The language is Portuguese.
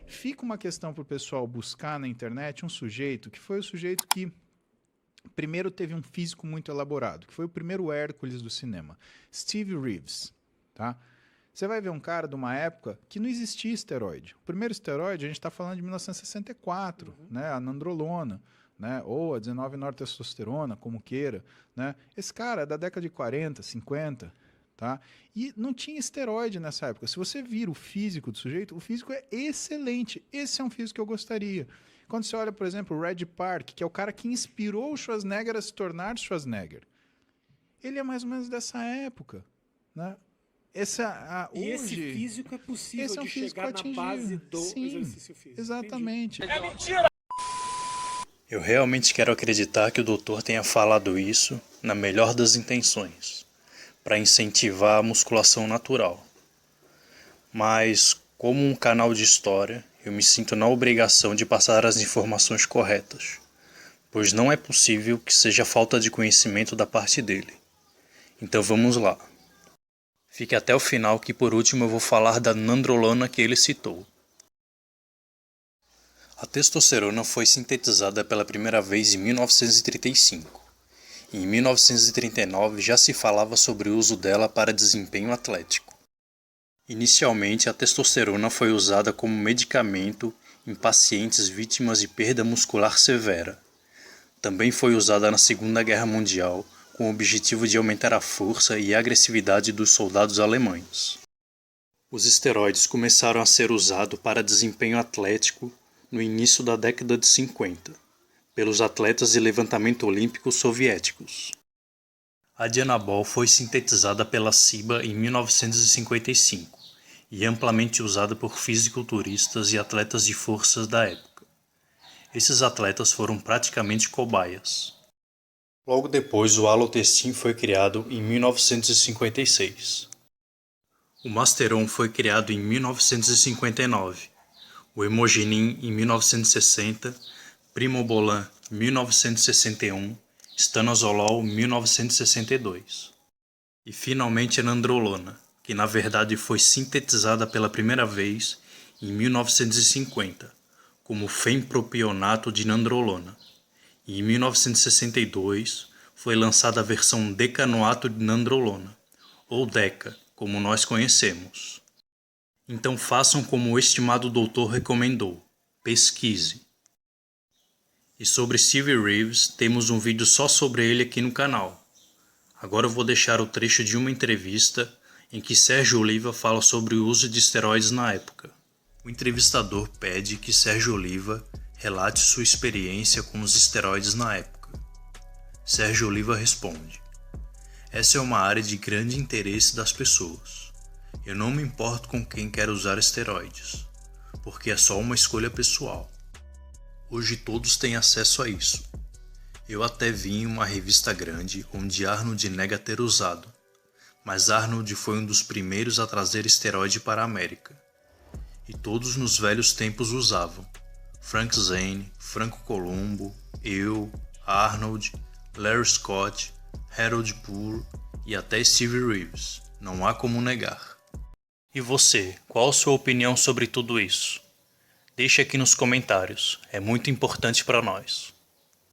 Fica uma questão para o pessoal buscar na internet um sujeito que foi o sujeito que primeiro teve um físico muito elaborado, que foi o primeiro Hércules do cinema, Steve Reeves, tá? Você vai ver um cara de uma época que não existia esteroide. O primeiro esteroide, a gente está falando de 1964, né? A nandrolona, né? Ou a 19-nortestosterona, como queira, né? Esse cara é da década de 40, 50, tá? E não tinha esteroide nessa época. Se você vira o físico do sujeito, o físico é excelente. Esse é um físico que eu gostaria. Quando você olha, por exemplo, o Red Park, que é o cara que inspirou o Schwarzenegger a se tornar Schwarzenegger, ele é mais ou menos dessa época, né? E esse Hoje, físico é possível esse é um de físico chegar na base atingível. do Sim, exercício físico. exatamente. Eu realmente quero acreditar que o doutor tenha falado isso na melhor das intenções, para incentivar a musculação natural. Mas, como um canal de história, eu me sinto na obrigação de passar as informações corretas, pois não é possível que seja falta de conhecimento da parte dele. Então vamos lá. Fique até o final que por último eu vou falar da nandrolona que ele citou. A testosterona foi sintetizada pela primeira vez em 1935. E em 1939 já se falava sobre o uso dela para desempenho atlético. Inicialmente, a testosterona foi usada como medicamento em pacientes vítimas de perda muscular severa. Também foi usada na Segunda Guerra Mundial com o objetivo de aumentar a força e a agressividade dos soldados alemães. Os esteroides começaram a ser usados para desempenho atlético no início da década de 50, pelos atletas de levantamento olímpico soviéticos. A Dianabol foi sintetizada pela CIBA em 1955 e amplamente usada por fisiculturistas e atletas de forças da época. Esses atletas foram praticamente cobaias. Logo depois, o Alotestin foi criado em 1956. O Masteron foi criado em 1959, o Hemogenin em 1960, Primobolan em 1961, Stanozolol em 1962. E finalmente a nandrolona, que na verdade foi sintetizada pela primeira vez em 1950, como fenpropionato de nandrolona. E em 1962 foi lançada a versão decanoato de nandrolona, ou DECA, como nós conhecemos. Então façam como o estimado doutor recomendou, pesquise. E sobre Steve Reeves, temos um vídeo só sobre ele aqui no canal. Agora eu vou deixar o trecho de uma entrevista em que Sérgio Oliva fala sobre o uso de esteroides na época. O entrevistador pede que Sérgio Oliva relate sua experiência com os esteroides na época. Sérgio Oliva responde: essa é uma área de grande interesse das pessoas. Eu não me importo com quem quer usar esteroides, porque é só uma escolha pessoal. Hoje todos têm acesso a isso. Eu até vi em uma revista grande onde Arnold nega ter usado, mas Arnold foi um dos primeiros a trazer esteroide para a América. E todos nos velhos tempos usavam. Frank Zane, Franco Columbo, eu, Arnold, Larry Scott, Harold Poole e até Steve Reeves. Não há como negar. E você, qual a sua opinião sobre tudo isso? Deixe aqui nos comentários, é muito importante para nós.